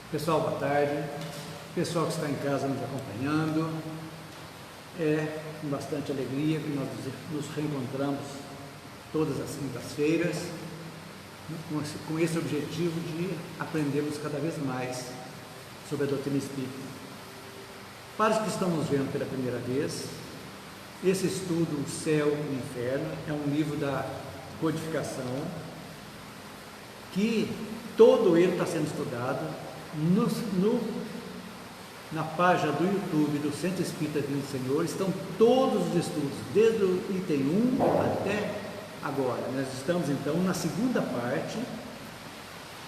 Pessoal, boa tarde. Pessoal que está em casa nos acompanhando, é com bastante alegria que nós nos reencontramos todas as quintas-feiras com esse objetivo de aprendermos cada vez mais sobre a doutrina espírita. Para os que estão nos vendo pela primeira vez, esse estudo, O Céu e o Inferno, é um livro da codificação que todo ele está sendo estudado na página do YouTube do Centro Espírita Divino Senhor. Estão todos os estudos, desde o item 1 até agora. Nós estamos então na segunda parte,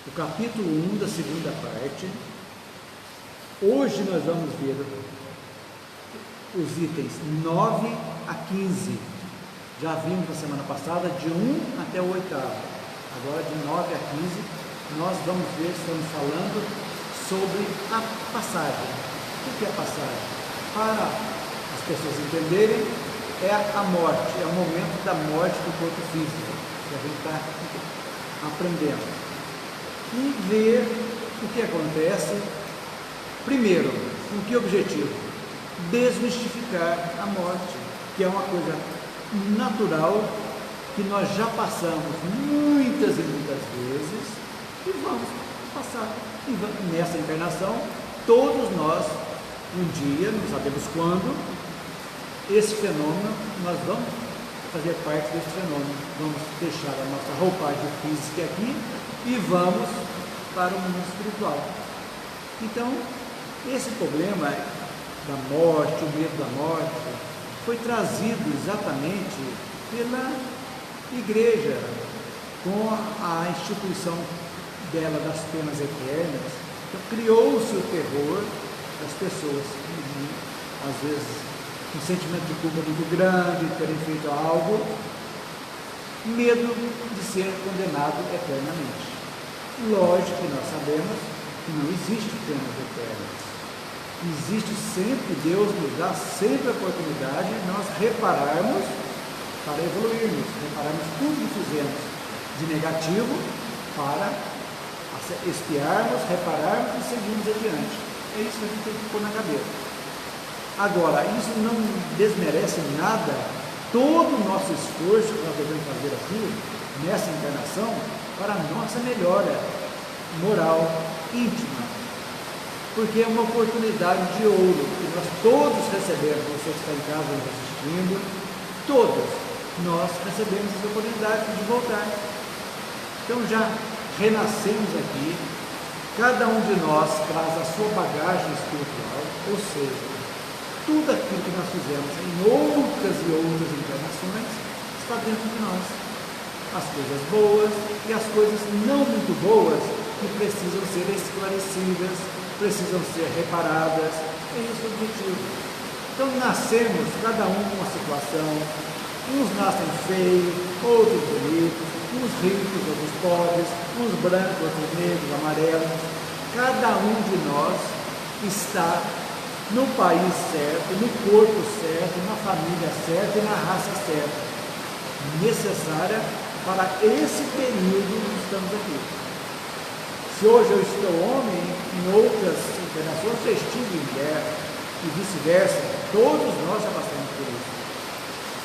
o capítulo 1 da segunda parte. Hoje nós vamos ver os itens 9 a 15. Já vimos na semana passada de 1 até o 8º. Agora de 9 a 15 nós vamos ver, estamos falando sobre a passagem. O que é a passagem? Para as pessoas entenderem, é a morte, é o momento da morte do corpo físico, que a gente está aprendendo. E ver o que acontece, primeiro, com que objetivo? Desmistificar a morte, que é uma coisa natural, que nós já passamos muitas e muitas vezes, e vamos passar. E nessa encarnação, todos nós, um dia, não sabemos quando, esse fenômeno, nós vamos fazer parte desse fenômeno. Vamos deixar a nossa roupagem física aqui e vamos para o mundo espiritual. Então, esse problema da morte, o medo da morte, foi trazido exatamente pela Igreja, com a instituição dela das penas eternas. Então, criou-se o terror das pessoas, às vezes um sentimento de culpa muito grande, de terem feito algo, medo de ser condenado eternamente. Lógico que nós sabemos que não existe penas eternas. Existe sempre, Deus nos dá sempre a oportunidade de nós repararmos para evoluirmos, repararmos tudo que fizemos de negativo para espiarmos, repararmos e seguirmos adiante. É isso que a gente tem que pôr na cabeça. Agora, isso não desmerece nada todo o nosso esforço que nós devemos fazer aqui, nessa encarnação, para a nossa melhora moral, íntima. Porque é uma oportunidade de ouro que nós todos recebemos, você que está em casa nos assistindo, todos nós recebemos essa oportunidade de voltar. Então já renascemos aqui, cada um de nós traz a sua bagagem espiritual, ou seja, tudo aquilo que nós fizemos em outras e outras encarnações está dentro de nós. As coisas boas e as coisas não muito boas que precisam ser esclarecidas, precisam ser reparadas. É esse o objetivo. Então nascemos, cada um com uma situação, uns nascem feios, outros bonitos, uns ricos, outros pobres, uns brancos, outros negros, amarelos. Cada um de nós está no país certo, no corpo certo, na família certa e na raça certa, necessária para esse período que estamos aqui. Se hoje eu estou homem, em outras encarnações eu estive mulher, e vice-versa, todos nós já passamos por isso.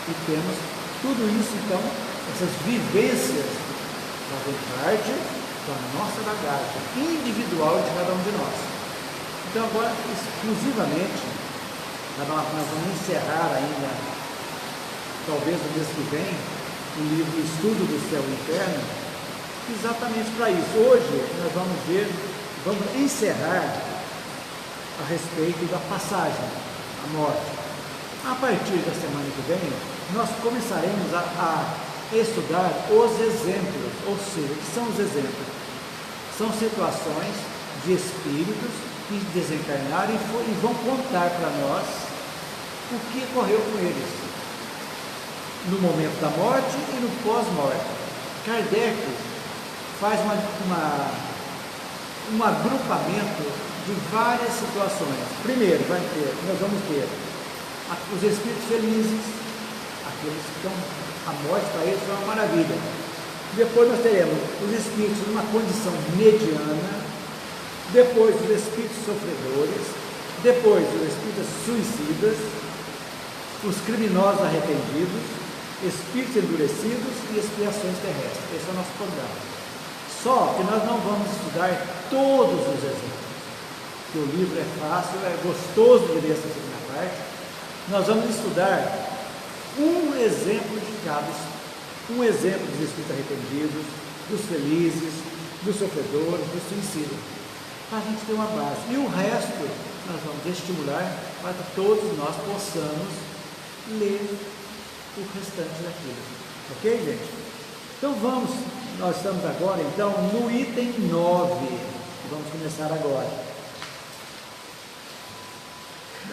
E temos tudo isso, então, essas vivências fazem parte da nossa bagagem individual de cada um de nós. Então, agora, exclusivamente, nós vamos encerrar ainda, talvez no mês que vem, o livro Estudo do Céu e Inferno, exatamente para isso. Hoje, nós vamos encerrar a respeito da passagem, a morte. A partir da semana que vem, nós começaremos a estudar os exemplos, ou seja, o que são os exemplos? São situações de espíritos que desencarnaram e vão contar para nós o que ocorreu com eles no momento da morte e no pós-morte. Kardec faz um agrupamento de várias situações. Primeiro, nós vamos ter os espíritos felizes, aqueles que estão, a morte para eles foi uma maravilha. Depois nós teremos os espíritos numa condição mediana, depois os espíritos sofredores, depois os espíritos suicidas, os criminosos arrependidos, espíritos endurecidos e expiações terrestres. Esse é o nosso programa. Só que nós não vamos estudar todos os exemplos, que o livro é fácil, é gostoso de ler essa segunda parte. Nós vamos estudar um exemplo de cada espírito. Um exemplo dos espíritos arrependidos, dos felizes, dos sofredores, dos suicidas, para a gente ter uma base. E o resto nós vamos estimular para que todos nós possamos ler o restante daquilo. Ok, gente? Então nós estamos agora então no item 9. Vamos começar agora.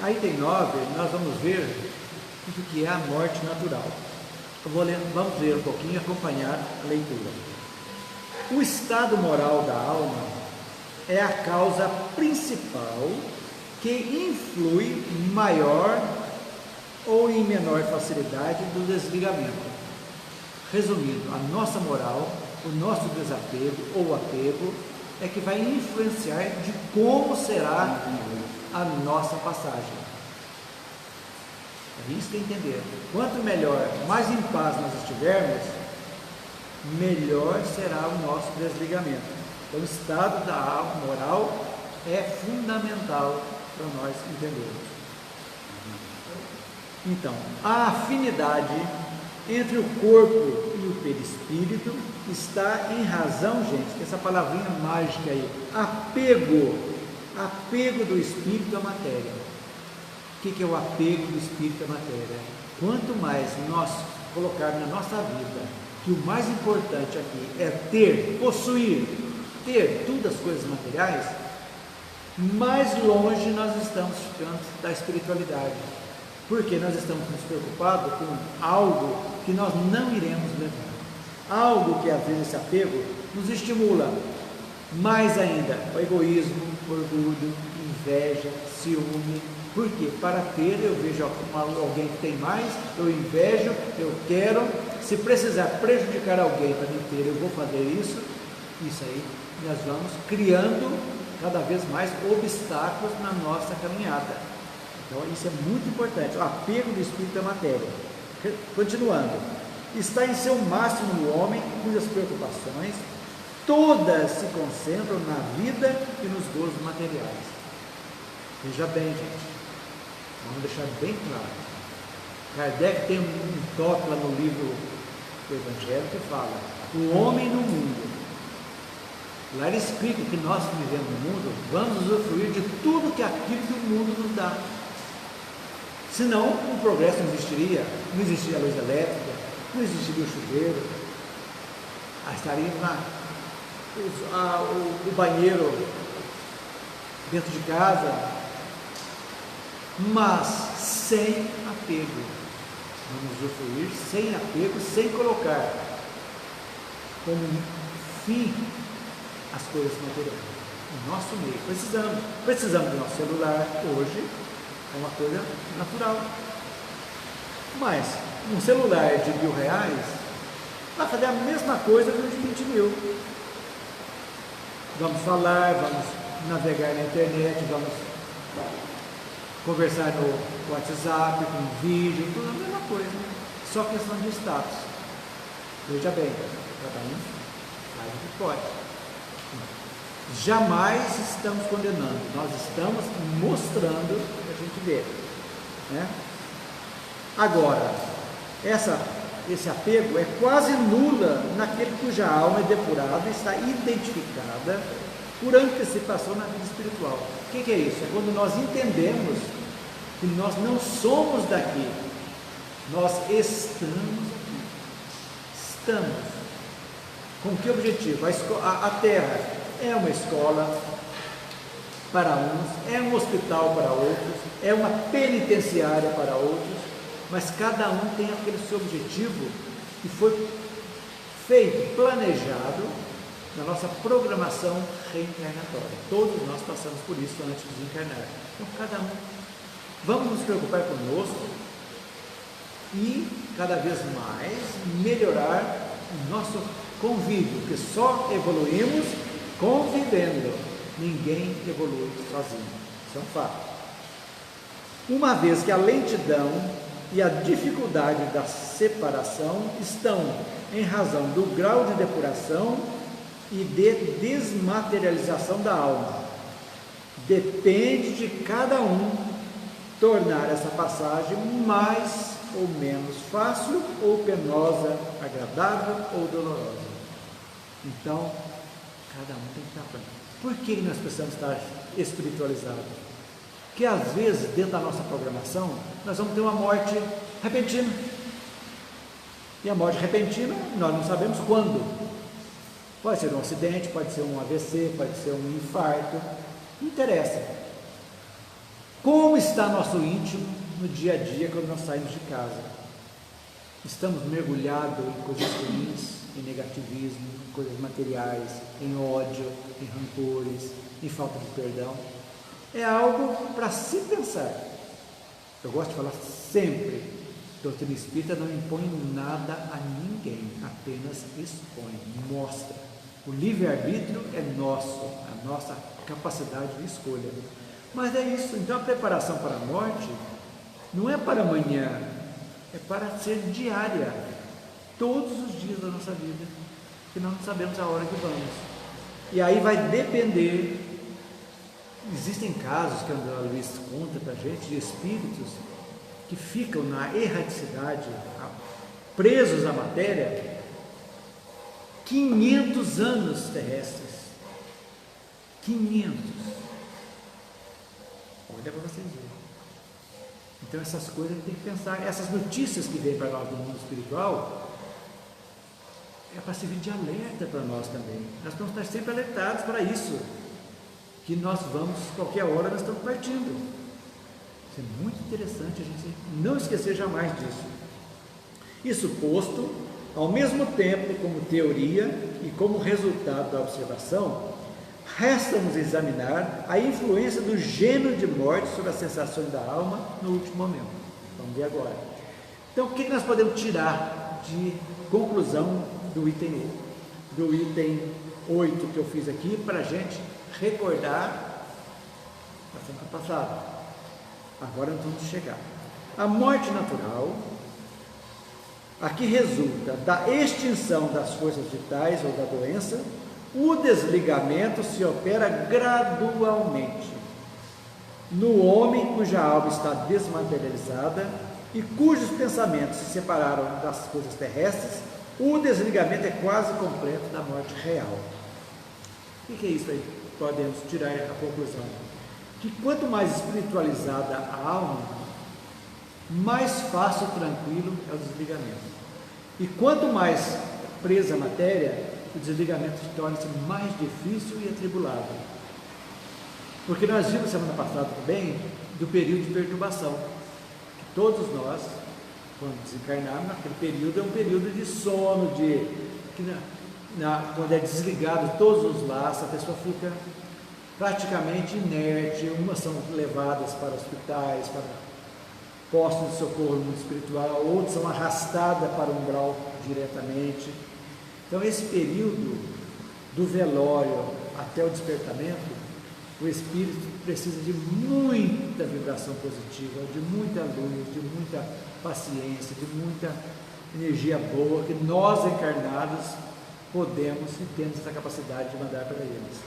No item 9 nós vamos ver o que é a morte natural. Vamos ler um pouquinho e acompanhar a leitura. O estado moral da alma é a causa principal que influi maior ou em menor facilidade do desligamento. Resumindo, a nossa moral, o nosso desapego ou apego é que vai influenciar de como será a nossa passagem. É isso que é entender. Quanto melhor, mais em paz nós estivermos, melhor será o nosso desligamento. Então, o estado da alma moral é fundamental para nós entendermos. Então, a afinidade entre o corpo e o perispírito está em razão, gente, que essa palavrinha mágica aí, apego do espírito à matéria. O que é o apego do espírito à matéria? Quanto mais nós colocarmos na nossa vida que o mais importante aqui é possuir tudo as coisas materiais, mais longe nós estamos ficando da espiritualidade, porque nós estamos nos preocupados com algo que nós não iremos levar, algo que às vezes esse apego nos estimula mais ainda, o egoísmo, orgulho, inveja, ciúme. Por quê? Para ter, eu vejo alguém que tem mais, eu invejo, eu quero, se precisar prejudicar alguém para me ter, eu vou fazer isso. Isso aí, nós vamos criando cada vez mais obstáculos na nossa caminhada. Então, isso é muito importante, o apego do espírito à matéria. Continuando, está em seu máximo no homem, cujas preocupações todas se concentram na vida e nos gozos materiais. Veja bem, gente, vamos deixar bem claro. Kardec tem um toque lá no livro do Evangelho que fala: o homem no mundo. Lá ele explica que nós que vivemos no mundo vamos usufruir de tudo aquilo que o mundo nos dá. Senão o progresso não existiria a luz elétrica, não existiria o chuveiro, estaria o banheiro dentro de casa, mas sem apego. Vamos usufruir sem apego, sem colocar como fim as coisas materiais. No nosso meio, precisamos do nosso celular hoje, é uma coisa natural. Mas um celular de R$1.000 vai fazer a mesma coisa que um de 20.000. Vamos falar, vamos navegar na internet, vamos conversar no WhatsApp, com vídeo, tudo a mesma coisa, só questão de status. Veja bem, cada um faz o que pode. Jamais estamos condenando, nós estamos mostrando o que a gente vê, né? Agora, esse apego é quase nula naquele cuja alma é depurada, está identificada por antecipação na vida espiritual. O que é isso? É quando nós entendemos que nós não somos daqui, nós estamos aqui. Estamos. Com que objetivo? A Terra é uma escola para uns, é um hospital para outros, é uma penitenciária para outros, mas cada um tem aquele seu objetivo que foi feito, planejado na nossa programação reencarnatória. Todos nós passamos por isso antes de desencarnar. Então, cada um, vamos nos preocupar conosco e cada vez mais melhorar o nosso convívio, porque só evoluímos convivendo. ninguém evolui sozinho, isso é um fato. Uma vez que a lentidão e a dificuldade da separação estão em razão do grau de depuração e de desmaterialização da alma. Depende de cada um tornar essa passagem mais ou menos fácil ou penosa, agradável ou dolorosa. Então, cada um tem que estar pronto. Por que nós precisamos estar espiritualizados? Porque às vezes, dentro da nossa programação, nós vamos ter uma morte repentina. E a morte repentina, nós não sabemos quando. Pode ser um acidente, pode ser um AVC, pode ser um infarto, não interessa. Como está nosso íntimo no dia a dia quando nós saímos de casa? Estamos mergulhados em coisas ruins, em negativismo, em coisas materiais, em ódio, em rancores, em falta de perdão. É algo para se pensar. Eu gosto de falar sempre, doutrina espírita não impõe nada a ninguém, apenas expõe, mostra. O livre-arbítrio é nosso, a nossa capacidade de escolha. Mas é isso, então a preparação para a morte não é para amanhã, é para ser diária, todos os dias da nossa vida, que nós não sabemos a hora que vamos. E aí vai depender. Existem casos que André Luiz conta para a gente, de espíritos que ficam na erraticidade, presos à matéria, 500 anos terrestres. 500. Olha para vocês verem. Então essas coisas a gente tem que pensar. Essas notícias que vêm para nós do mundo espiritual é para servir de alerta para nós também. Nós vamos estar sempre alertados para isso, que nós vamos, qualquer hora nós estamos partindo. Isso é muito interessante a gente não esquecer jamais disso. Isso posto, ao mesmo tempo como teoria e como resultado da observação, resta-nos examinar a influência do gênero de morte sobre as sensações da alma no último momento. Vamos ver agora. Então, o que nós podemos tirar de conclusão do item 8 que eu fiz aqui, para a gente recordar a semana passada? Agora nós vamos chegar. A morte natural, a que resulta da extinção das forças vitais ou da doença, o desligamento se opera gradualmente no homem cuja alma está desmaterializada e cujos pensamentos se separaram das coisas terrestres. O desligamento é quase completo da morte real. O que é isso aí? Podemos tirar a conclusão que quanto mais espiritualizada a alma, mais fácil e tranquilo é o desligamento. E quanto mais presa a matéria, o desligamento torna-se mais difícil e atribulado. Porque nós vimos semana passada também do período de perturbação, que todos nós, quando desencarnarmos, naquele período é um período de sono, quando é desligado todos os laços, a pessoa fica praticamente inerte. Umas são levadas para hospitais, para postos de socorro no mundo espiritual, outras são arrastadas para o umbral diretamente. Então, esse período do velório até o despertamento, o espírito precisa de muita vibração positiva, de muita luz, de muita paciência, de muita energia boa, que nós encarnados podemos e temos essa capacidade de mandar para eles.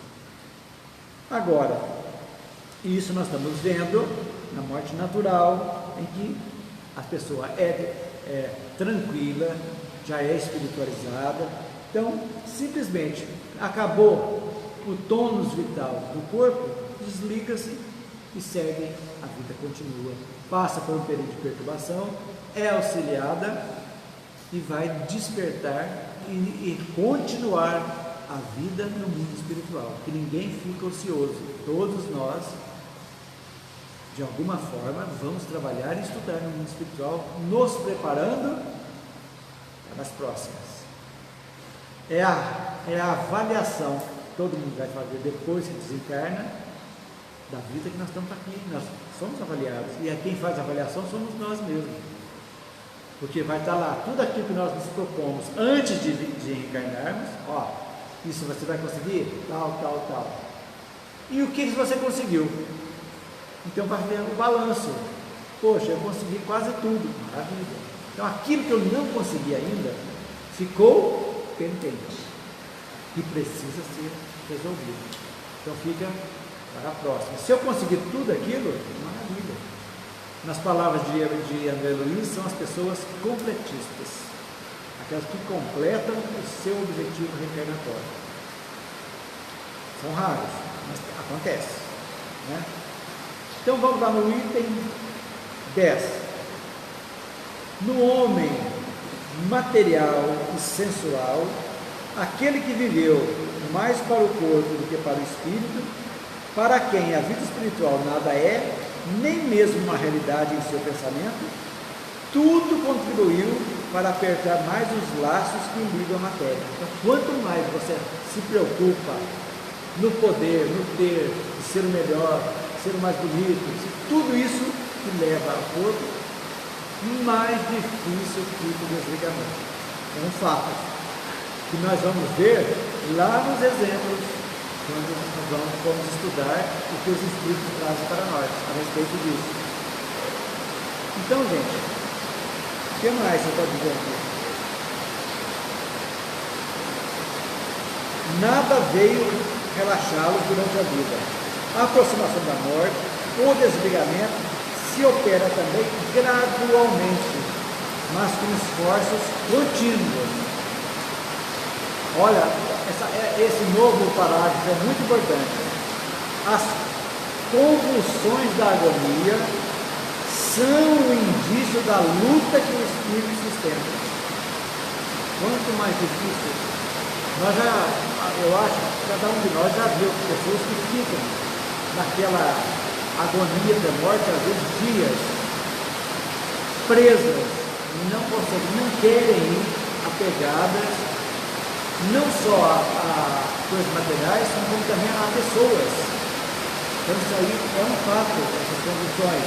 Agora, isso nós estamos vendo na morte natural, em que a pessoa é tranquila, já é espiritualizada. Então, simplesmente acabou o tônus vital do corpo, desliga-se e segue, a vida continua. Passa por um período de perturbação, é auxiliada e vai despertar e continuar a vida no mundo espiritual, que ninguém fica ocioso. Todos nós, de alguma forma, vamos trabalhar e estudar no mundo espiritual, nos preparando para as próximas. É a avaliação que todo mundo vai fazer depois que desencarna da vida que nós estamos aqui. Nós somos avaliados, e quem faz a avaliação somos nós mesmos, porque vai estar lá tudo aquilo que nós nos propomos antes de reencarnarmos. Ó, isso você vai conseguir, tal. E o que você conseguiu? Então, para ver o balanço. Poxa, eu consegui quase tudo. Maravilha. Então, aquilo que eu não consegui ainda, ficou pendente. E precisa ser resolvido. Então, fica para a próxima. Se eu conseguir tudo aquilo, maravilha. Nas palavras de André Luiz, são as pessoas completistas. Aquelas que completam o seu objetivo reencarnatório. São raros, mas acontece, né? Então vamos lá no item 10. No homem material e sensual, aquele que viveu mais para o corpo do que para o espírito, para quem a vida espiritual nada é, nem mesmo uma realidade em seu pensamento, tudo contribuiu para apertar mais os laços que o ligam à matéria. Então, quanto mais você se preocupa no poder, no ter, de ser o melhor, de ser o mais bonito, tudo isso que leva ao corpo, mais difícil fica o desligamento. É um fato que nós vamos ver lá nos exemplos, quando nós vamos estudar o que os Espíritos trazem para nós a respeito disso. Então, gente, o que mais você está dizendo aqui? Nada veio relaxá-los durante a vida. A aproximação da morte, o desligamento, se opera também gradualmente, mas com esforços contínuos. Olha, esse novo parágrafo é muito importante. As convulsões da agonia são um indício da luta que o espírito sustenta. Quanto mais difícil, eu acho que cada um de nós já viu pessoas que ficam naquela agonia da morte, às vezes dias, presas, não conseguem, não querem ir apegadas, não só a coisas materiais, como também a pessoas. Então isso aí é um fato, essas convulsões.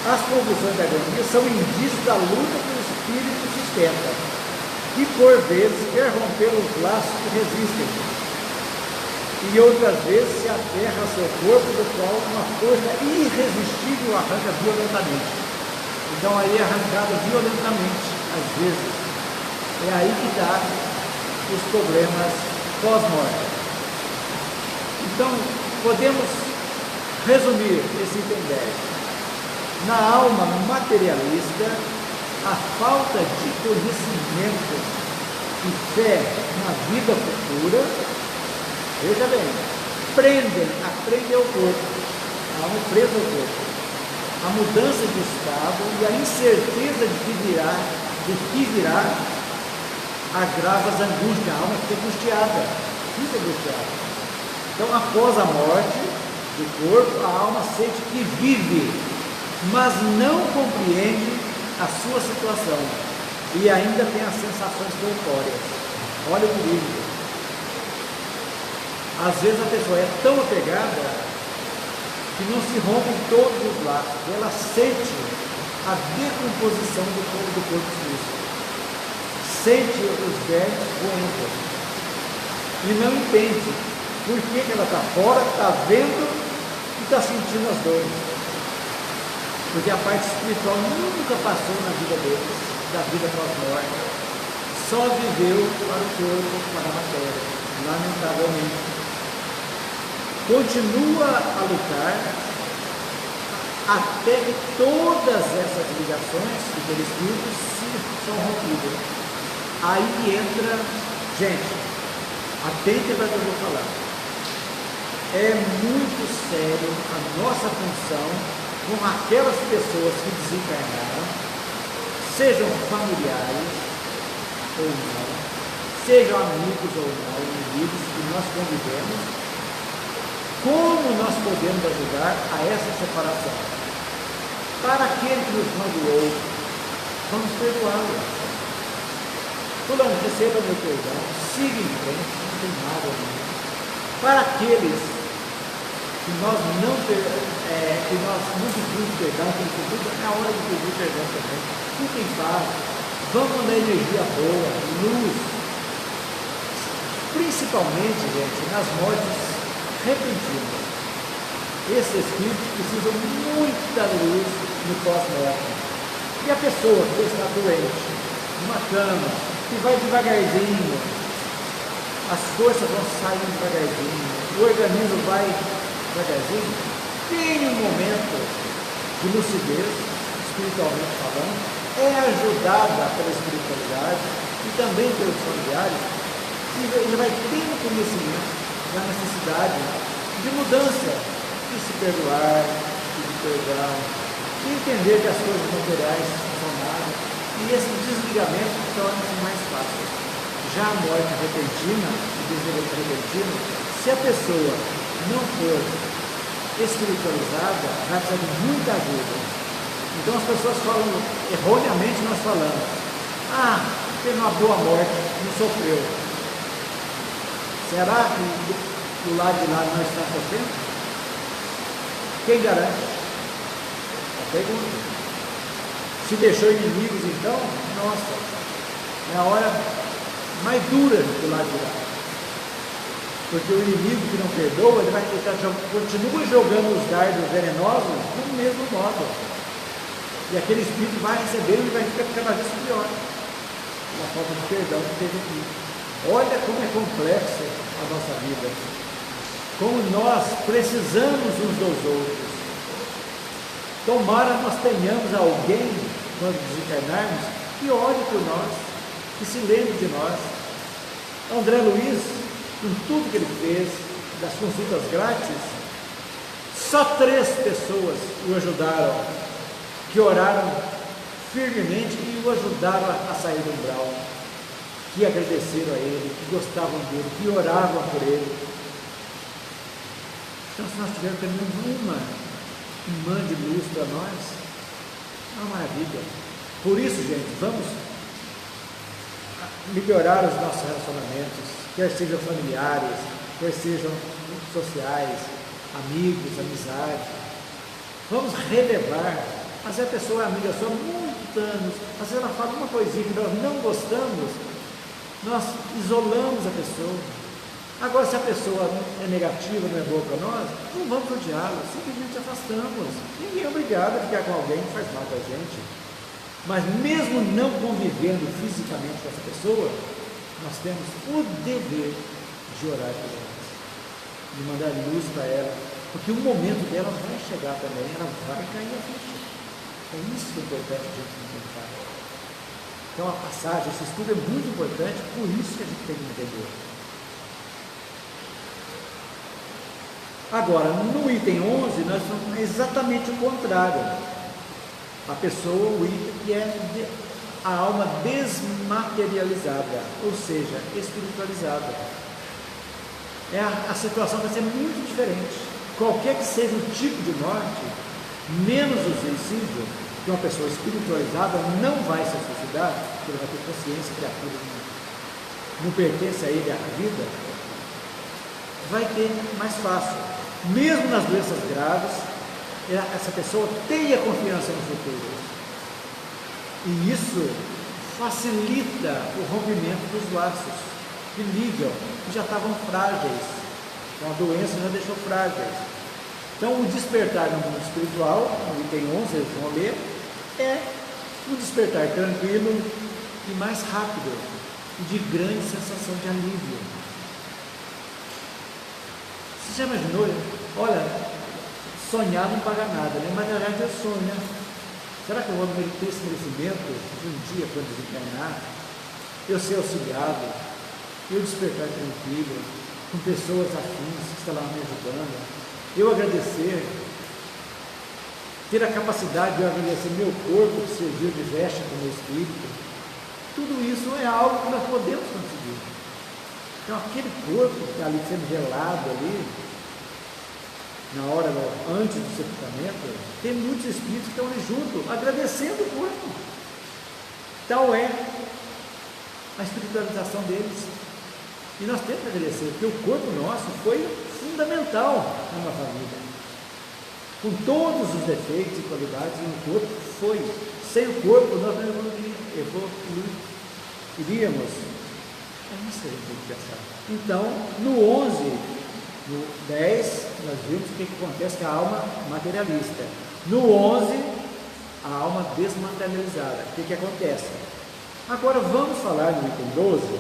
As convulsões da agonia são indícios da luta que o espírito sustenta, que por vezes quer romper os laços que resistem, e outras vezes se aferra ao seu corpo, do qual uma força irresistível arranca violentamente. Então aí é arrancado violentamente, às vezes. É aí que dá os problemas pós-morte. Então, podemos resumir esse item 10. Na alma materialista, a falta de conhecimento e fé na vida futura, veja bem, prende ao corpo, a alma presa ao corpo. A mudança de estado e a incerteza de que virá, agrava as angústias, a alma fica angustiada. Então, após a morte do corpo, a alma sente que vive, mas não compreende a sua situação e ainda tem as sensações corpóreas. Olha o perigo. Às vezes a pessoa é tão apegada que não se rompem todos os laços, ela sente a decomposição do corpo físico, sente os vermes roendo e não entende por que ela está fora, está vendo e está sentindo as dores. Porque a parte espiritual nunca passou na vida deles, da vida pós-morte. Só viveu para o corpo, para a matéria, lamentavelmente. Continua a lutar até que todas essas ligações do perispírito são rompidas. Aí entra, gente, atente para o que eu vou falar. É muito sério a nossa função com aquelas pessoas que desencarnaram, sejam familiares ou não, sejam amigos ou não, inimigos que nós convivemos, como nós podemos ajudar a essa separação? Para aquele que nos magoou, vamos perdoá-lo. Fulano, receba meu perdão, siga em frente, não tem nada a ver. Para aqueles que nós não pedimos perdão, é a hora de pedir perdão também. Fiquem em paz, vamos na energia boa, luz. principalmente, gente, nas mortes repentinas. Esses espíritos precisam muita luz no pós-morte. E a pessoa que está doente, numa cama, que vai devagarzinho, as forças vão saindo devagarzinho, o organismo vai devagarzinho, tem um momento de lucidez, espiritualmente falando, é ajudada pela espiritualidade e também pelos familiares, e ele vai tendo conhecimento da necessidade de mudança, de se perdoar, de perdão, de entender que as coisas materiais não são nada, e esse desligamento torna-se mais fácil. Já a morte repentina, o desligamento repentino, se a pessoa não for espiritualizada, vai precisar de muita ajuda. Então as pessoas falam, erroneamente nós falamos, teve uma boa morte, não sofreu. Será que do lado de lá não está sofrendo? Quem garante? A pergunta. Se deixou inimigos, então, nossa, é a hora mais dura do lado de lá. Porque o inimigo que não perdoa, ele continua jogando os dardos venenosos do mesmo modo. E aquele espírito vai recebendo e vai ficar cada vez pior. Uma falta de perdão que teve aqui. Olha como é complexa a nossa vida. Como nós precisamos uns dos outros. Tomara nós tenhamos alguém, quando desencarnarmos, que olhe por nós, que se lembre de nós. André Luiz, com tudo que ele fez, das consultas grátis, só 3 pessoas o ajudaram, que oraram firmemente e o ajudaram a sair do umbral, que agradeceram a ele, que gostavam dele, que oravam por ele. Então, se nós tivermos pelo menos uma irmã de luz para nós, é uma maravilha. Por isso, gente, vamos melhorar os nossos relacionamentos, quer sejam familiares, quer sejam sociais, amigos, amizade. Vamos relevar. Mas a pessoa é amiga só há muitos anos, às vezes ela fala uma coisinha que nós não gostamos, nós isolamos a pessoa. Agora, se a pessoa é negativa, não é boa para nós, não vamos odiá-la, simplesmente afastamos. Ninguém é obrigado a ficar com alguém que faz mal para a gente. Mas mesmo não convivendo fisicamente com essa pessoa, nós temos o dever de orar por ela, de mandar luz para ela, porque o momento dela vai chegar também, ela vai cair a ficha. É isso que é importante a gente entender. Então a passagem, esse estudo é muito importante, por isso que a gente tem que entender. Agora, no item 11, nós vamos exatamente o contrário. A pessoa, o item que é a alma desmaterializada, ou seja, espiritualizada. A situação vai ser muito diferente. Qualquer que seja o tipo de morte, menos o suicídio, que uma pessoa espiritualizada não vai se suicidar, porque ele vai ter consciência que aquilo não pertence a ele, a vida, vai ter mais fácil. Mesmo nas doenças graves, essa pessoa tem a confiança no futuro. E isso facilita o rompimento dos laços que ligam, que já estavam frágeis. Então a doença já deixou frágeis. Então o despertar no mundo espiritual, no item 11, eles vão ler, é um despertar tranquilo e mais rápido, e de grande sensação de alívio. Você já imaginou? Olha, sonhar não paga nada, né? Mas na verdade é sonho, né? Será que eu vou ter esse merecimento de um dia, quando desencarnar, eu ser auxiliado, eu despertar tranquilo, com pessoas afins que estão lá me ajudando, eu agradecer, ter a capacidade de eu agradecer meu corpo que serviu de veste para o meu espírito? Tudo isso é algo que nós podemos conseguir. Então aquele corpo que está ali sendo velado ali, na hora, antes do sepultamento, tem muitos espíritos que estão ali junto, agradecendo o corpo. Tal é a espiritualização deles. E nós temos que agradecer, porque o corpo nosso foi fundamental na nossa vida. Com todos os defeitos e qualidades, o corpo foi. Sem o corpo, nós não iríamos. Eu não sei o que pensar. Então, no 11, no 10, nós vimos o que acontece com a alma materialista. No 11, a alma desmaterializada. O que acontece? Agora vamos falar no item 12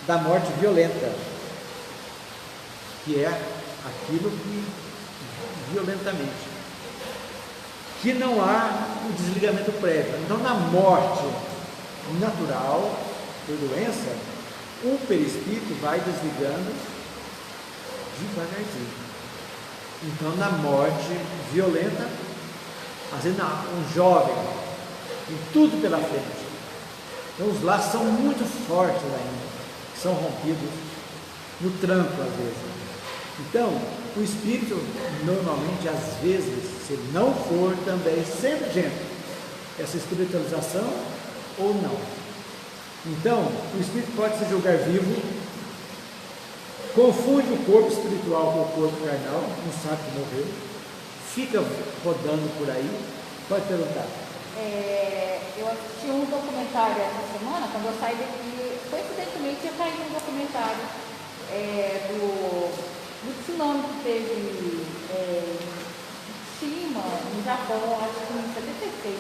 da morte violenta, que é aquilo que violentamente, que não há um desligamento prévio. Então, na morte natural por doença, o perispírito vai desligando devagarzinho. Então, na morte violenta, às vezes um jovem tem tudo pela frente. Então, os laços são muito fortes ainda, são rompidos no tranco às vezes. Então, o espírito, normalmente, às vezes, se não for também, sempre, gente, essa espiritualização ou não. Então, o espírito pode se julgar vivo, confunde o corpo espiritual com o corpo carnal, não sabe que morreu, fica rodando por aí. Pode perguntar. Eu assisti um documentário essa semana, quando eu saí daqui, coincidentemente eu caí num documentário do tsunami que teve em Shima, no Japão, acho que em 76,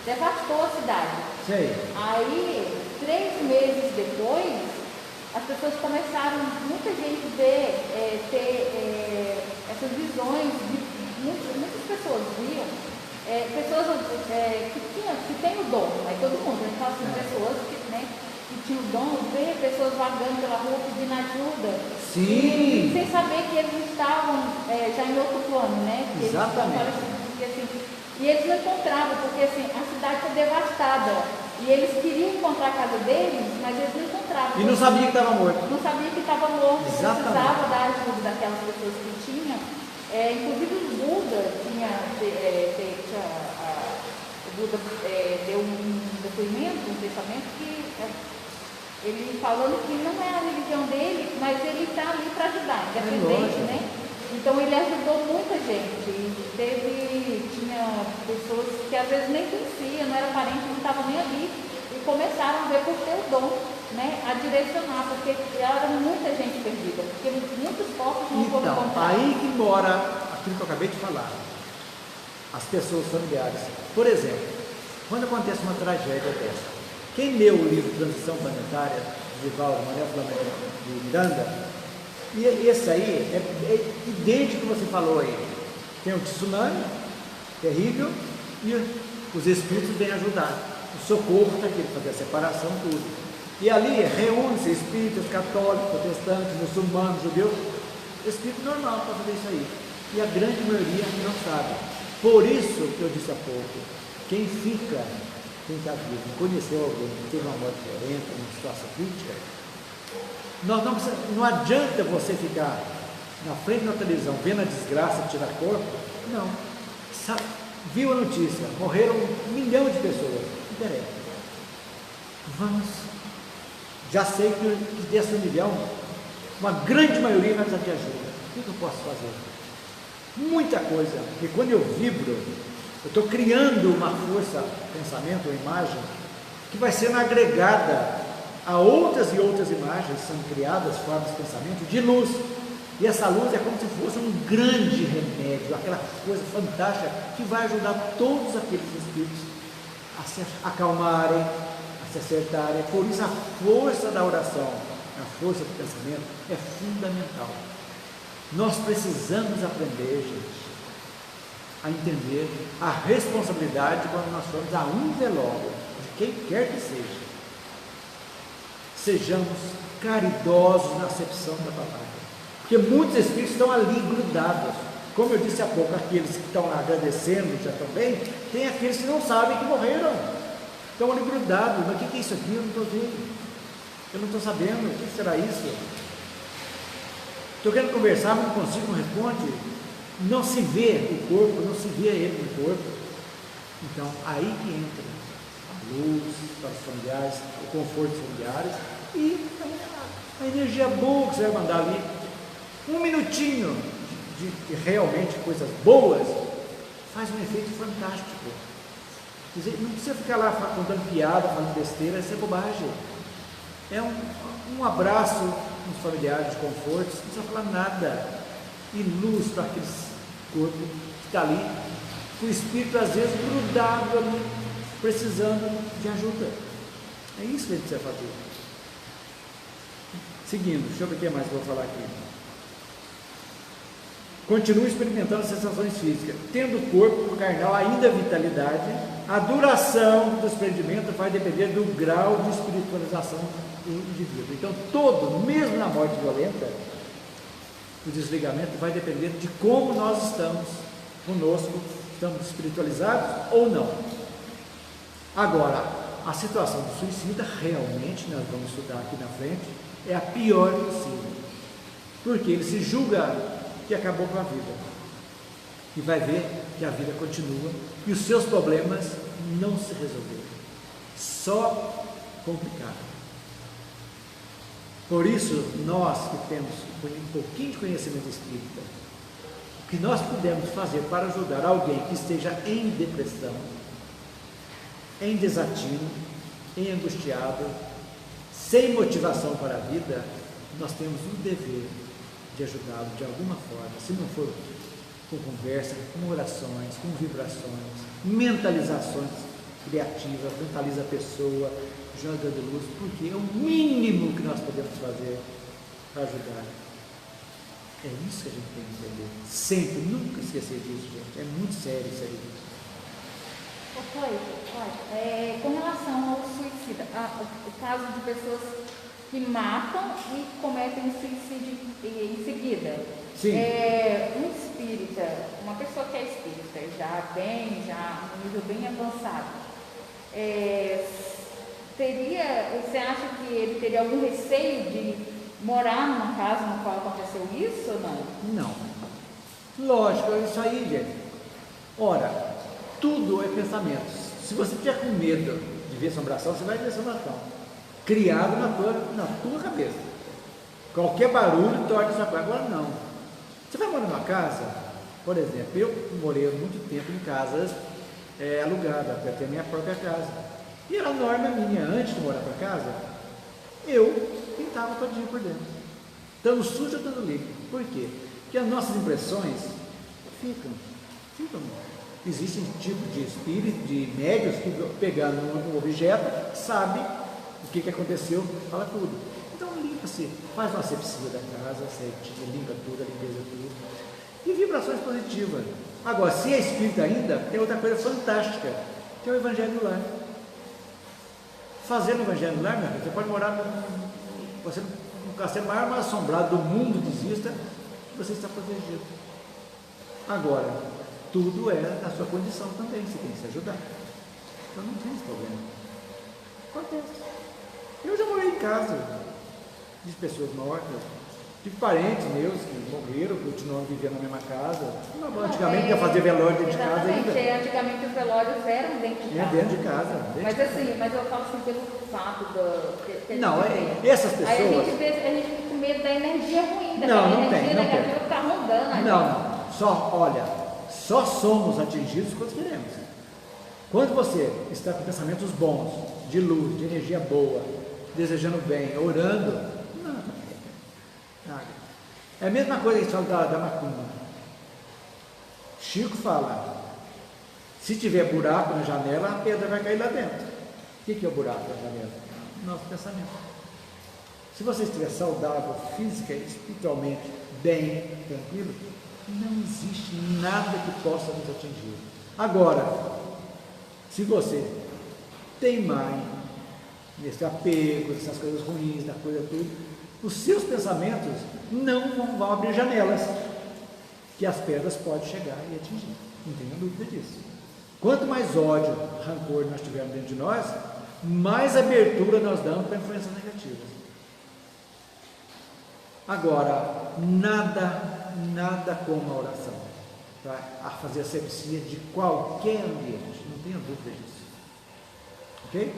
devastou a cidade. Sei. Aí, 3 meses depois, as pessoas começaram, muita gente ter essas visões, muitas pessoas viam, pessoas que têm o dom, aí todo mundo, né? Então, assim, pessoas que tinham o dom, ver pessoas vagando pela rua pedindo ajuda. Sim. E sem saber que eles estavam já em outro plano, né? Que Exatamente. E eles não encontravam, porque assim, a cidade foi devastada. E eles queriam encontrar a casa deles, mas eles não encontravam. E não sabia que estava morto. Não sabia que estava morto. Exatamente. Precisava da ajuda daquelas pessoas que tinham. Inclusive o Buda o Buda deu um depoimento, um pensamento que ele falando que não é a religião dele, mas ele está ali para ajudar, independente, né? Então ele ajudou muita gente. E tinha pessoas que às vezes nem conheciam, não era parente, não estavam nem ali, e começaram a ver por ter o dom, né? A direcionar, porque era muita gente perdida, porque muitos corpos não foram encontrados. Então, aí que mora aquilo que eu acabei de falar. As pessoas familiares. Por exemplo, quando acontece uma tragédia dessa, quem leu o livro Transição Planetária, de Valdo Manuel Flamengo de Miranda, e esse aí é idêntico ao que você falou aí. Tem um tsunami terrível e os espíritos vêm ajudar. O socorro está aqui, fazer a separação, tudo. E ali reúne-se espíritos católicos, protestantes, muçulmanos, judeus, espírito normal para fazer isso aí. E a grande maioria não sabe. Por isso que eu disse há pouco, quem está vivo, conheceu alguém que teve uma morte violenta, uma situação crítica, não adianta você ficar na frente da televisão vendo a desgraça de tirar corpo. Não. Viu a notícia, morreram 1 milhão de pessoas. Não interessa. Vamos. Já sei que desse 1 milhão, uma grande maioria vai precisar de ajuda. O que eu posso fazer? Muita coisa. Porque quando eu vibro, eu estou criando uma força, pensamento ou imagem, que vai sendo agregada a outras e outras imagens, são criadas, formas de pensamento, de luz. E essa luz é como se fosse um grande remédio, aquela coisa fantástica que vai ajudar todos aqueles espíritos a se acalmarem, a se acertarem. Por isso a força da oração, a força do pensamento é fundamental. Nós precisamos aprender, gente, a entender a responsabilidade quando nós formos a um velório, de quem quer que seja. Sejamos caridosos na acepção da palavra, porque muitos espíritos estão ali grudados. Como eu disse há pouco, aqueles que estão lá agradecendo já estão bem, tem aqueles que não sabem que morreram, estão ali grudados. Mas o que é isso aqui? Eu não estou vendo, eu não estou sabendo, o que será isso? Estou querendo conversar, mas não consigo, não responde. Não se vê o corpo, não se vê ele no corpo. Então, aí que entra a luz para os familiares, o conforto dos familiares e a energia boa que você vai mandar ali. 1 minutinho de realmente coisas boas faz um efeito fantástico. Quer dizer, não precisa ficar lá contando piada, falando besteira, isso é bobagem. é um abraço nos familiares de conforto, não precisa falar nada, e luz para aquele corpo que está ali, com o espírito às vezes grudado ali, precisando de ajuda. É isso que a gente precisa fazer. Seguindo, deixa eu ver o que mais que eu vou falar aqui. Continue experimentando sensações físicas. Tendo o corpo carnal ainda vitalidade, a duração do desprendimento vai depender do grau de espiritualização do indivíduo. Então, mesmo na morte violenta, o desligamento vai depender de como nós estamos conosco, estamos espiritualizados ou não. Agora, a situação do suicida, realmente, nós vamos estudar aqui na frente, é a pior possível, porque ele se julga que acabou com a vida, e vai ver que a vida continua, e os seus problemas não se resolveram, só complicaram. Por isso, nós que temos um pouquinho de conhecimento espírita, o que nós pudermos fazer para ajudar alguém que esteja em depressão, em desatino, em angustiado, sem motivação para a vida, nós temos o dever de ajudá-lo de alguma forma, se não for com conversa, com orações, com vibrações, mentalizações criativas, mentaliza a pessoa, joga de luz, porque é o mínimo que nós podemos fazer para ajudar. É isso que a gente tem que entender. Sempre, nunca esquecer disso, gente. É muito sério isso aí. Com relação ao suicídio, o caso de pessoas que matam e cometem suicídio em seguida. Sim. Um espírita, uma pessoa que é espírita, já um nível bem avançado, você acha que ele teria algum receio de morar numa casa no qual aconteceu isso ou não? Não. Lógico, é isso aí, gente. Ora, tudo é pensamento. Se você tiver com medo de ver assombração, você vai ver assombração. Criado na tua cabeça. Qualquer barulho torna essa coisa. Agora não. Você vai morar numa casa, por exemplo, eu morei há muito tempo em casas alugadas, até ter minha própria casa. E era norma minha, antes de morar para casa, eu pintava todinho por dentro. Tanto sujo ou tanto limpo. Por quê? Porque as nossas impressões ficam. Existem tipos de espíritos, de médios que pegando um objeto, sabe o que aconteceu, fala tudo. Então limpa-se, faz uma asepsia da casa, limpa tudo, a limpeza tudo. E vibrações positivas. Agora, se é espírito ainda, tem outra coisa fantástica, que é o Evangelho do Lar. Fazendo o Evangelho do Lar, meu amigo, você pode morar no castelo maior assombrado do mundo, desista, você está protegido. Agora, tudo é na sua condição também, você tem que se ajudar. Então não tem esse problema. Acontece. Eu já morei em casa de pessoas mortas, de parentes meus que morreram, continuam vivendo na mesma casa. Antigamente ia fazer velório dentro de casa ainda. Antigamente os velórios eram dentro de casa. Dentro de casa. Mas eu falo assim pelo fato que não, essas pessoas. Aí a gente fica com medo da energia ruim, da energia negativa que está rondando aí. Não, só somos atingidos quando queremos. Quando você está com pensamentos bons, de luz, de energia boa, desejando bem, orando, nada. É a mesma coisa que fala da macumba. Chico fala, se tiver buraco na janela, a pedra vai cair lá dentro. O que é o buraco na janela? Nosso pensamento. Se você estiver saudável, física e espiritualmente, bem, tranquilo, não existe nada que possa nos atingir. Agora, se você teimar nesse apego, nessas coisas ruins, da coisa tudo, os seus pensamentos não vão abrir janelas que as pedras podem chegar e atingir. Não tenha dúvida disso. Quanto mais ódio, rancor nós tivermos dentro de nós, mais abertura nós damos para influências negativas. Agora, nada como a oração, tá? A fazer asepsia de qualquer ambiente, não tenha dúvida disso. Ok?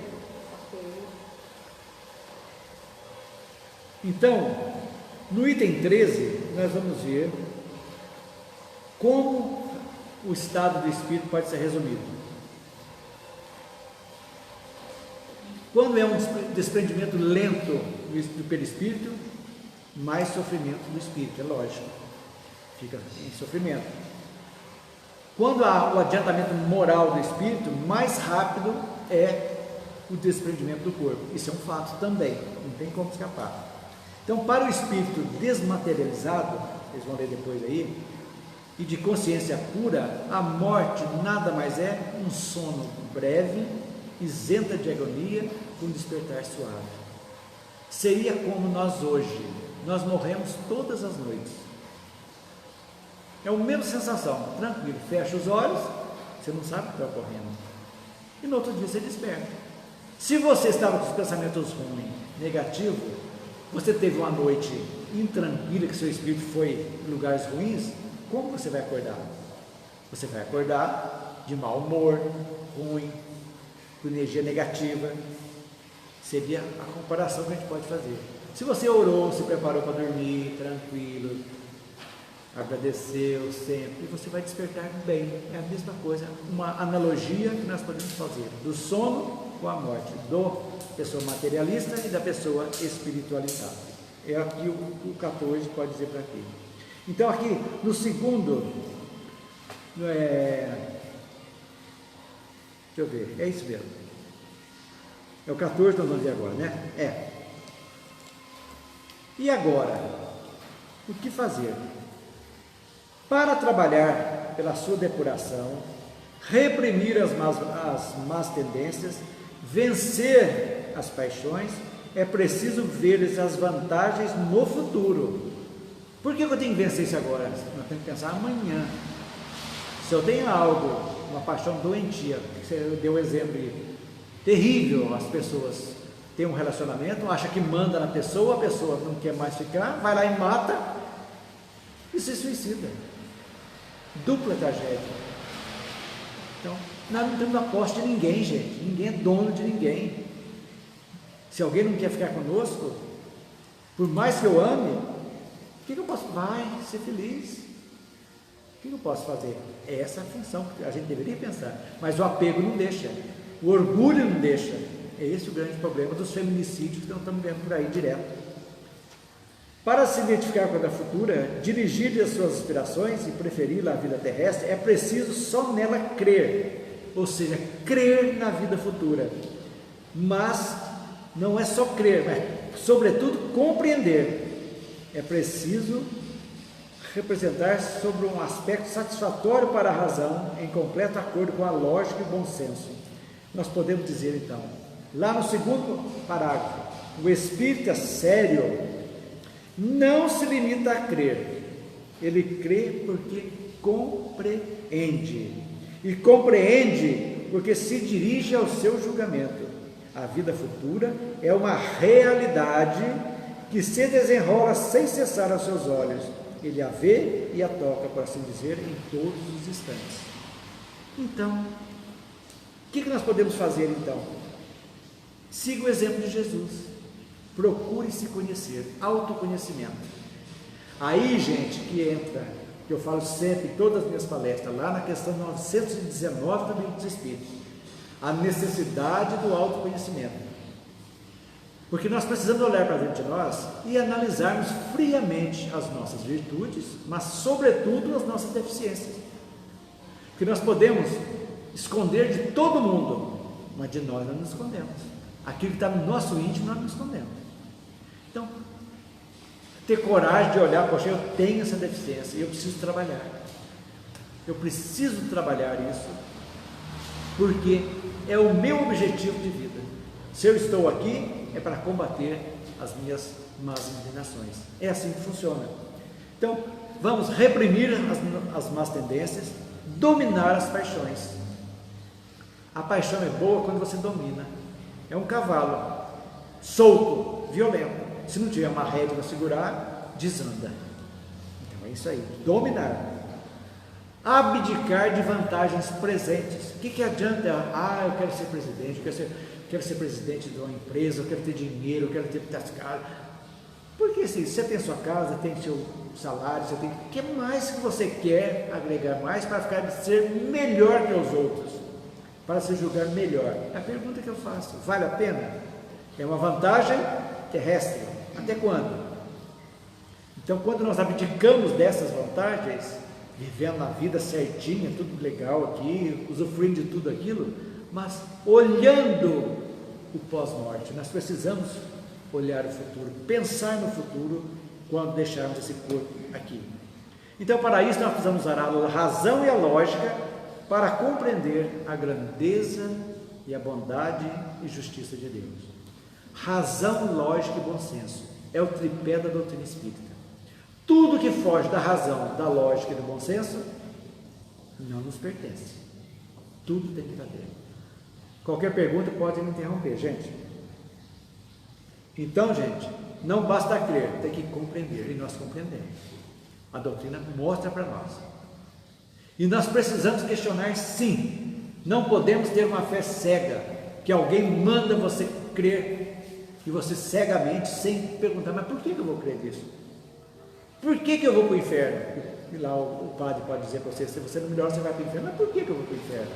Então, no item 13, nós vamos ver como o estado do espírito pode ser resumido. Quando é um desprendimento lento do perispírito, mais sofrimento do espírito, é lógico, fica em sofrimento. Quando há o adiantamento moral do espírito, mais rápido é o desprendimento do corpo. Isso é um fato também, não tem como escapar. Então, para o espírito desmaterializado, vocês vão ler depois aí, e de consciência pura, a morte nada mais é um sono breve, isenta de agonia, com despertar suave. Seria como nós hoje, nós morremos todas as noites. É a mesma sensação, tranquilo, fecha os olhos, você não sabe o que está ocorrendo. E no outro dia você desperta. Se você estava com os pensamentos ruins, negativos, você teve uma noite intranquila, que seu espírito foi em lugares ruins, como você vai acordar? Você vai acordar de mau humor, ruim, com energia negativa. Seria a comparação que a gente pode fazer. Se você orou, se preparou para dormir, tranquilo, agradeceu sempre, você vai despertar bem. É a mesma coisa, uma analogia que nós podemos fazer do sono com a morte, da pessoa materialista e da pessoa espiritualizada. É aqui o 14 pode dizer para aqui. Então aqui no segundo, deixa eu ver, é isso mesmo. É o 14 que nós vamos ver agora, né? E agora, o que fazer? Para trabalhar pela sua depuração, reprimir as más tendências, vencer as paixões, é preciso ver as vantagens no futuro. Por que eu tenho que vencer isso agora? Nós temos que pensar amanhã. Se eu tenho algo, uma paixão doentia, você deu um exemplo aí, terrível, as pessoas têm um relacionamento, acha que manda na pessoa, a pessoa não quer mais ficar, vai lá e mata e se suicida. Dupla tragédia. Então, nós não temos a posse de ninguém, gente. Ninguém é dono de ninguém. Se alguém não quer ficar conosco, por mais que eu ame, o que eu posso? Vai ser feliz. O que eu posso fazer? É essa a função que a gente deveria pensar. Mas o apego não deixa. O orgulho não deixa. É esse o grande problema dos feminicídios que nós estamos vendo por aí direto. Para se identificar com a vida futura, dirigir as suas aspirações e preferir a vida terrestre, é preciso só nela crer, ou seja, crer na vida futura. Mas não é só crer, mas sobretudo compreender. É preciso representar sobre um aspecto satisfatório para a razão, em completo acordo com a lógica e o bom senso. Nós podemos dizer então, lá no segundo parágrafo, o espírita sério não se limita a crer, ele crê porque compreende, e compreende porque se dirige ao seu julgamento. A vida futura é uma realidade que se desenrola sem cessar aos seus olhos, ele a vê e a toca, por assim dizer, em todos os instantes. Então, o que nós podemos fazer então? Siga o exemplo de Jesus. Procure se conhecer, autoconhecimento. Aí, gente, que entra, que eu falo sempre em todas as minhas palestras, lá na questão 919 do Livro dos Espíritos, a necessidade do autoconhecimento. Porque nós precisamos olhar para dentro de nós e analisarmos friamente as nossas virtudes, mas sobretudo as nossas deficiências. Porque nós podemos esconder de todo mundo, mas de nós não nos escondemos. Aquilo que está no nosso íntimo nós não escondemos. Então, ter coragem de olhar, poxa, eu tenho essa deficiência e eu preciso trabalhar. Eu preciso trabalhar isso, porque é o meu objetivo de vida. Se eu estou aqui, é para combater as minhas más inclinações. É assim que funciona. Então, vamos reprimir as más tendências, dominar as paixões. A paixão é boa quando você domina. É um cavalo solto, violento. Se não tiver uma rédea para segurar, desanda. Então é isso aí, dominar. Abdicar de vantagens presentes. O que adianta? Eu quero ser presidente, quero ser presidente de uma empresa, eu quero ter dinheiro, eu quero ter muitas casas. Porque se você tem sua casa, tem seu salário, você tem. O que mais que você quer agregar mais para ser melhor que os outros? para se julgar melhor. É a pergunta que eu faço: vale a pena? É uma vantagem terrestre. Até quando? Então, quando nós abdicamos dessas vantagens, vivendo a vida certinha, tudo legal aqui, usufruindo de tudo aquilo, mas olhando o pós-morte, nós precisamos olhar o futuro, pensar no futuro quando deixarmos esse corpo aqui. Então, para isso, nós precisamos usar a razão e a lógica para compreender a grandeza e a bondade e justiça de Deus. Razão, lógica e bom senso é o tripé da doutrina espírita. Tudo que foge da razão, da lógica e do bom senso não nos pertence. Tudo tem que estar dentro. Qualquer pergunta pode me interromper, gente. Então, gente, não basta crer, tem que compreender, e nós compreendemos. A doutrina mostra para nós. E nós precisamos questionar, sim. Não podemos ter uma fé cega, que alguém manda você crer, e você cegamente, sem perguntar, mas por que eu vou crer nisso? Por que eu vou para o inferno? E lá o padre pode dizer para você, se você não melhora, você vai para o inferno. Mas por que eu vou para o inferno?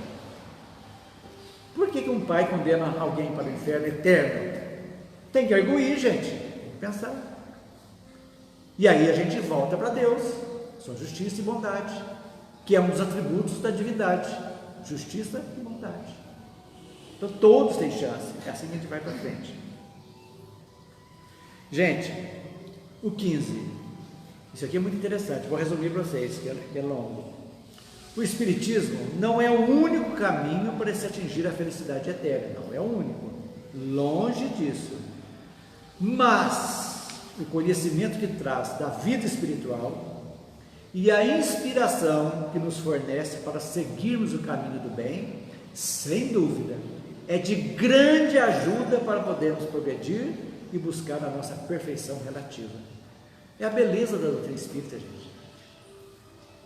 Por que um pai condena alguém para o inferno eterno? Tem que arguir, gente. Tem que pensar. E aí a gente volta para Deus, sua justiça e bondade, que é um dos atributos da divindade. Justiça e bondade. Então todos têm chance. É assim que a gente vai para frente. Gente, o 15. Isso aqui é muito interessante, vou resumir para vocês, que é longo. O Espiritismo não é o único caminho para se atingir a felicidade eterna, não é o único, longe disso. Mas o conhecimento que traz da vida espiritual e a inspiração que nos fornece para seguirmos o caminho do bem, sem dúvida, é de grande ajuda para podermos progredir e buscar a nossa perfeição relativa. É a beleza da doutrina espírita, gente.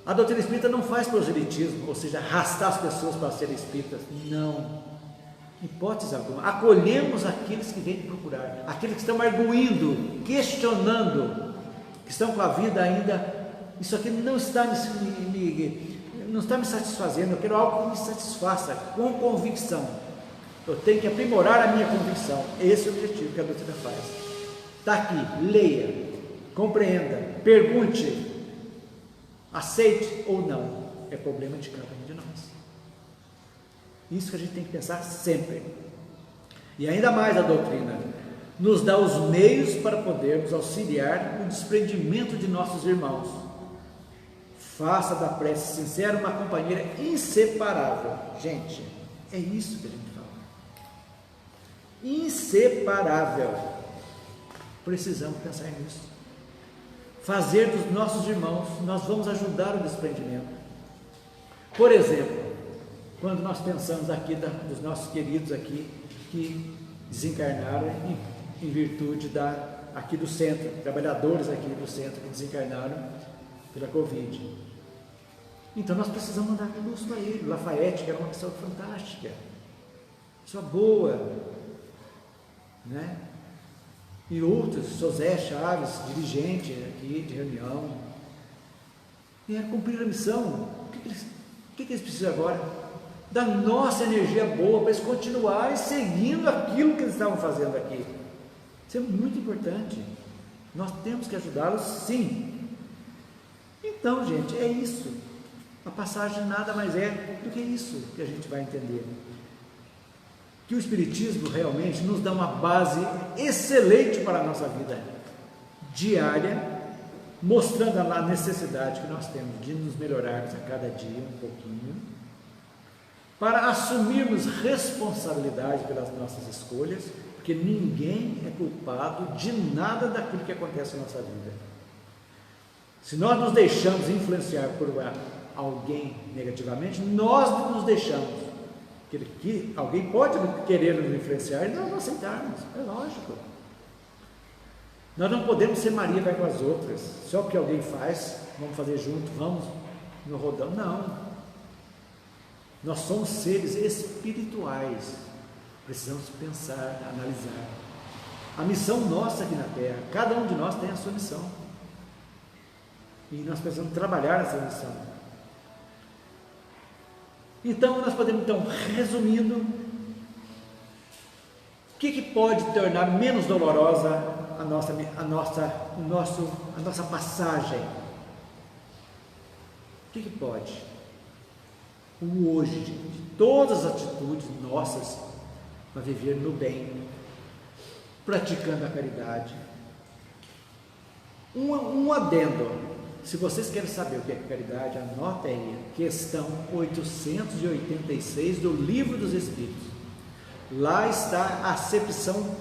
A doutrina espírita não faz proselitismo, ou seja, arrastar as pessoas para serem espíritas. Não. Hipótese alguma. Acolhemos aqueles que vêm procurar, aqueles que estão arguindo, questionando, que estão com a vida ainda. Isso aqui não está me satisfazendo, eu quero algo que me satisfaça, com convicção. Eu tenho que aprimorar a minha convicção. Esse é o objetivo que a doutrina faz. Está aqui, leia. Compreenda, pergunte, aceite ou não, é problema de cada um de nós. Isso que a gente tem que pensar sempre. E ainda mais a doutrina nos dá os meios para podermos auxiliar o desprendimento de nossos irmãos. Faça da prece sincera uma companheira inseparável. Gente, é isso que a gente fala. Inseparável. Precisamos pensar nisso. Fazer dos nossos irmãos, nós vamos ajudar o desprendimento. Por exemplo, quando nós pensamos aqui dos nossos queridos aqui que desencarnaram em virtude aqui do centro, trabalhadores aqui do centro que desencarnaram pela Covid. Então nós precisamos mandar luz para ele. Lafayette, que era uma pessoa fantástica, pessoa boa, né? E outros, José Chaves, dirigente aqui de reunião, vieram cumprir a missão. O que eles precisam agora? Da nossa energia boa para eles continuarem seguindo aquilo que eles estavam fazendo aqui. Isso é muito importante. Nós temos que ajudá-los, sim. Então, gente, é isso. A passagem nada mais é do que isso que a gente vai entender. Que o Espiritismo realmente nos dá uma base excelente para a nossa vida diária, mostrando a necessidade que nós temos de nos melhorarmos a cada dia um pouquinho, para assumirmos responsabilidade pelas nossas escolhas, porque ninguém é culpado de nada daquilo que acontece na nossa vida. Se nós nos deixamos influenciar por alguém negativamente, nós nos deixamos. Que alguém pode querer nos influenciar e nós não aceitarmos, é lógico. Nós não podemos ser Maria vai com as outras, só porque alguém faz, vamos fazer junto, vamos no rodão, não. Nós somos seres espirituais, precisamos pensar, analisar. A missão nossa aqui na Terra, cada um de nós tem a sua missão, e nós precisamos trabalhar essa missão. Então, nós podemos, então, resumindo, o que pode tornar menos dolorosa a nossa passagem? O que pode? O hoje, gente. Todas as atitudes nossas para viver no bem, praticando a caridade. Um adendo. Se vocês querem saber o que é caridade, anotem aí, questão 886 do Livro dos Espíritos. Lá está a acepção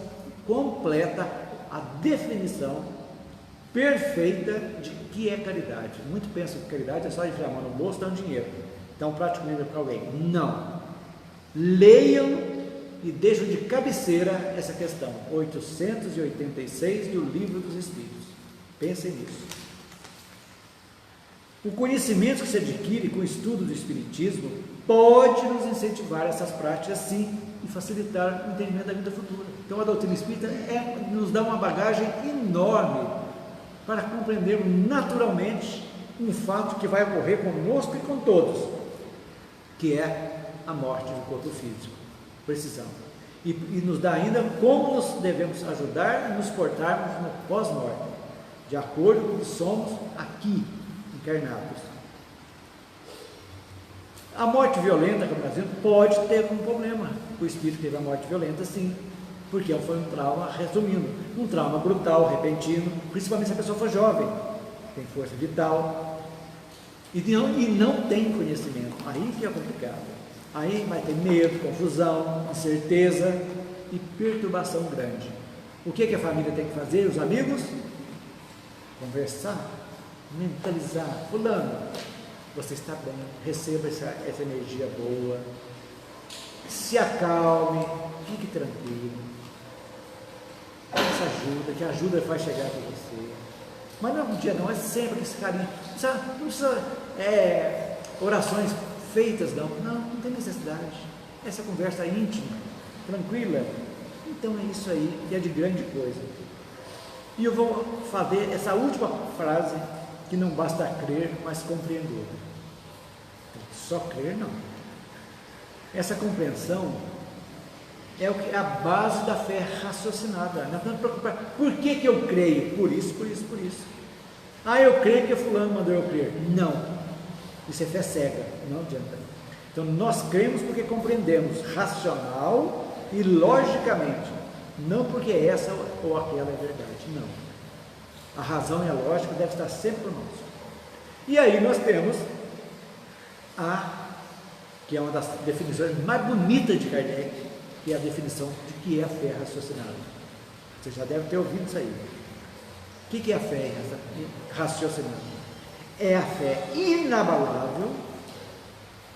completa, a definição perfeita de que é caridade. Muito pensam que caridade é só enfiar a mão no bolso e dar um dinheiro. Então, praticamente para alguém. Não. Leiam e deixam de cabeceira essa questão 886 do Livro dos Espíritos. Pensem nisso. O conhecimento que se adquire com o estudo do Espiritismo pode nos incentivar a essas práticas, sim, e facilitar o entendimento da vida futura. Então, a doutrina espírita nos dá uma bagagem enorme para compreendermos naturalmente um fato que vai ocorrer conosco e com todos, que é a morte do corpo físico. Precisamos. E nos dá ainda como nos devemos ajudar e nos portarmos no pós-morte, de acordo com o que somos aqui, encarnados. A morte violenta, como nós vimos, pode ter um problema. O espírito teve a morte violenta, sim, porque foi um trauma, resumindo, um trauma brutal, repentino, principalmente se a pessoa for jovem, tem força vital e não tem conhecimento. Aí que é complicado. Aí vai ter medo, confusão, incerteza e perturbação grande. O que a família tem que fazer? Os amigos? Conversar, mentalizar. Fulano, você está bem, receba essa energia boa, se acalme, fique tranquilo, peça ajuda, que a ajuda vai chegar para você. Mas não é um dia não, é sempre esse carinho. Não precisa orações feitas, não tem necessidade. Essa conversa íntima, tranquila. Então é isso aí, que é de grande coisa. E eu vou fazer essa última frase, que não basta crer, mas compreender. Só crer não. Essa compreensão é a base da fé raciocinada. Não tem que preocupar. Por que eu creio? Por isso. Eu creio que fulano mandou eu crer. Não. Isso é fé cega. Não adianta. Então nós cremos porque compreendemos racional e logicamente. Não porque essa ou aquela é verdade. Não. A razão e a lógica devem estar sempre conosco. E aí nós temos que é uma das definições mais bonitas de Kardec, que é a definição de que é a fé raciocinada. Você já deve ter ouvido isso aí. O que é a fé raciocinada? É a fé inabalável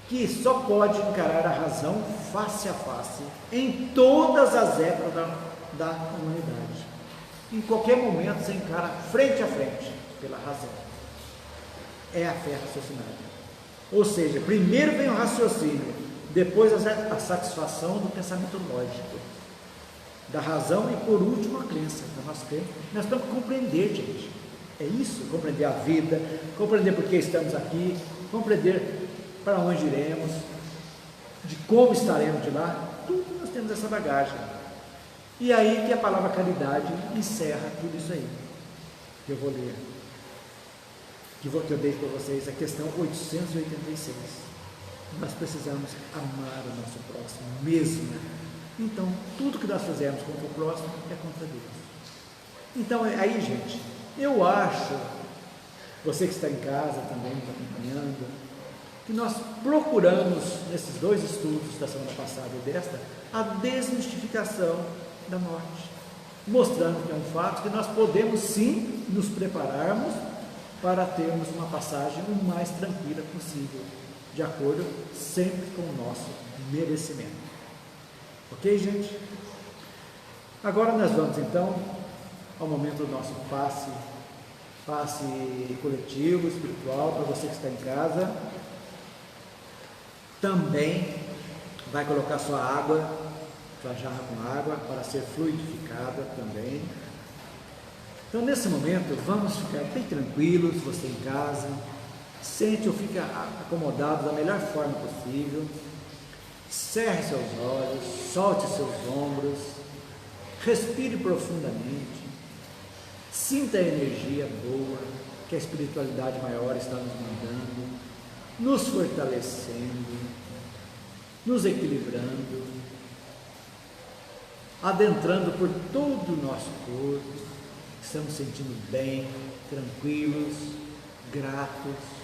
que só pode encarar a razão face a face em todas as épocas da humanidade. Em qualquer momento você encara frente a frente pela razão. É a fé raciocinada. Ou seja, primeiro vem o raciocínio, depois a satisfação do pensamento lógico, da razão e por último a crença. Nós temos que compreender, gente. É isso, compreender a vida, compreender por que estamos aqui, compreender para onde iremos, de como estaremos de lá. Tudo nós temos essa bagagem. E aí que a palavra caridade encerra tudo isso aí, que eu vou ler. Que eu dei para vocês, a questão 886. Nós precisamos amar o nosso próximo mesmo. Então, tudo que nós fizermos contra o próximo é contra Deus. Então, aí, gente, eu acho, você que está em casa também está acompanhando, que nós procuramos, nesses dois estudos da semana passada e desta, a desmistificação da morte, mostrando que é um fato que nós podemos sim nos prepararmos para termos uma passagem o mais tranquila possível, de acordo sempre com o nosso merecimento. Ok, gente? Agora nós vamos então ao momento do nosso passe coletivo, espiritual, para você que está em casa. Também vai colocar sua água, sua jarra com água, para ser fluidificada também. Então, nesse momento, vamos ficar bem tranquilos, você em casa, Sente ou fica acomodado da melhor forma possível. Cerre seus olhos, solte seus ombros, respire profundamente, sinta a energia boa que a espiritualidade maior está nos mandando, nos fortalecendo, nos equilibrando, adentrando por todo o nosso corpo. Estamos sentindo bem, tranquilos, gratos.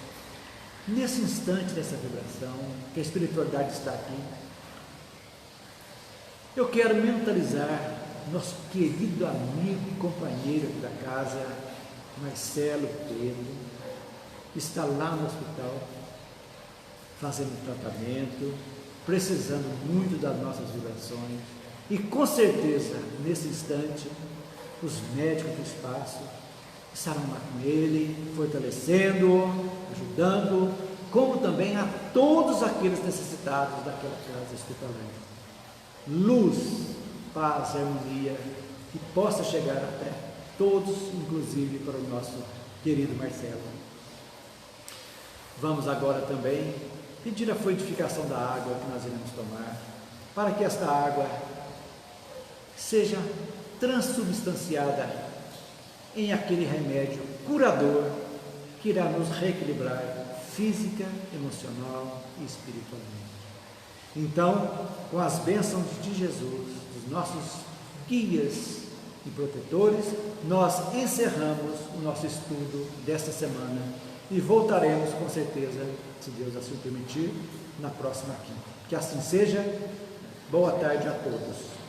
Nesse instante dessa vibração, que a espiritualidade está aqui, eu quero mentalizar nosso querido amigo e companheiro aqui da casa, Marcelo Pedro, que está lá no hospital, fazendo tratamento, precisando muito das nossas vibrações, e com certeza, nesse instante, os médicos do espaço estarão lá com ele, fortalecendo-o, ajudando, como também a todos aqueles necessitados daquela casa hospitalar. Luz, paz e harmonia que possa chegar até todos, inclusive para o nosso querido Marcelo. Vamos agora também pedir a fluidificação da água que nós iremos tomar, para que esta água seja transubstanciada em aquele remédio curador que irá nos reequilibrar física, emocional e espiritualmente. Então, com as bênçãos de Jesus, dos nossos guias e protetores, nós encerramos o nosso estudo desta semana e voltaremos com certeza, se Deus assim o permitir, na próxima quinta. Que assim seja. Boa tarde a todos.